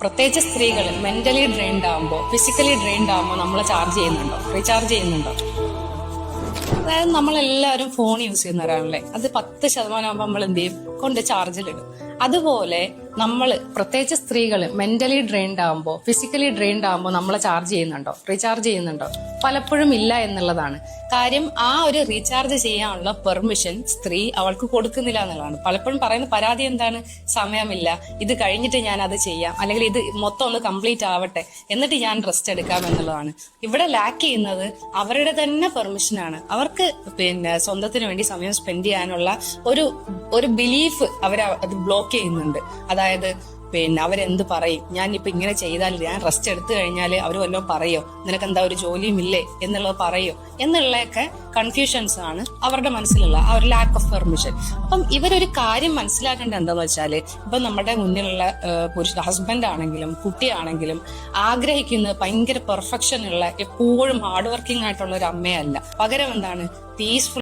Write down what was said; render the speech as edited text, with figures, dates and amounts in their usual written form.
പ്രത്യേകിച്ച് സ്ത്രീകൾ mentally drained ആകുമ്പോൾ ഫിസിക്കലി ഡ്രെയിൻഡ് ആകുമ്പോൾ നമ്മൾ ചാർജ് ചെയ്യുന്നുണ്ടോ, റീചാർജ് ചെയ്യുന്നുണ്ടോ? അതായത് നമ്മളെല്ലാവരും ഫോൺ യൂസ് ചെയ്യുന്നവരാണല്ലേ. അത് 10% ആകുമ്പോൾ നമ്മൾ എന്ത് ചെയ്യും, കൊണ്ട് ചാർജിലിടും. അതുപോലെ നമ്മൾ പ്രത്യേകിച്ച് സ്ത്രീകൾ മെന്റലി ഡ്രെയിൻഡ് ആകുമ്പോൾ ഫിസിക്കലി ഡ്രെയിൻഡ് ആകുമ്പോൾ നമ്മൾ ചാർജ് ചെയ്യുന്നുണ്ടോ, റീചാർജ് ചെയ്യുന്നുണ്ടോ? പലപ്പോഴും ഇല്ല എന്നുള്ളതാണ് കാര്യം. ആ ഒരു റീചാർജ് ചെയ്യാനുള്ള പെർമിഷൻ സ്ത്രീ അവൾക്ക് കൊടുക്കുന്നില്ല എന്നുള്ളതാണ്. പലപ്പോഴും പറയുന്ന പരാതി എന്താണ്, സമയമില്ല, ഇത് കഴിഞ്ഞിട്ട് ഞാൻ അത് ചെയ്യാം, അല്ലെങ്കിൽ ഇത് മൊത്തം ഒന്ന് കംപ്ലീറ്റ് ആവട്ടെ എന്നിട്ട് ഞാൻ റെസ്റ്റ് എടുക്കാം എന്നുള്ളതാണ്. ഇവിടെ ലാക്ക് ചെയ്യുന്നത് അവരുടെ തന്നെ പെർമിഷനാണ്. അവർക്ക് സ്വന്തത്തിന് വേണ്ടി സമയം സ്പെൻഡ് ചെയ്യാനുള്ള ഒരു ബിലീഫ് അത് ബ്ലോക്ക് ചെയ്യുന്നുണ്ട്. അതായത് അവരെന്ത് പറയും, ഞാൻ ഇപ്പൊ ഇങ്ങനെ ചെയ്താൽ, ഞാൻ റെസ്റ്റ് എടുത്തു കഴിഞ്ഞാൽ അവർ വല്ലതും പറയോ, നിനക്ക് എന്താ ഒരു ജോലിയും ഇല്ലേ എന്നുള്ളത് പറയോ എന്നുള്ളതൊക്കെ കൺഫ്യൂഷൻസ് ആണ് അവരുടെ മനസ്സിലുള്ള ആ ഒരു ലാക്ക് ഓഫ് പെർമിഷൻ. അപ്പം ഇവരൊരു കാര്യം മനസ്സിലാക്കേണ്ടത് എന്താന്ന് വെച്ചാല്, ഇപ്പൊ നമ്മുടെ മുന്നിലുള്ള ഹസ്ബൻഡ് ആണെങ്കിലും കുട്ടിയാണെങ്കിലും ആഗ്രഹിക്കുന്നത് ഭയങ്കര പെർഫെക്ഷൻ ഉള്ള എപ്പോഴും ഹാർഡ് വർക്കിംഗ് ആയിട്ടുള്ള ഒരു അമ്മയല്ല. പകരം എന്താണ്, പീസ്ഫുൾ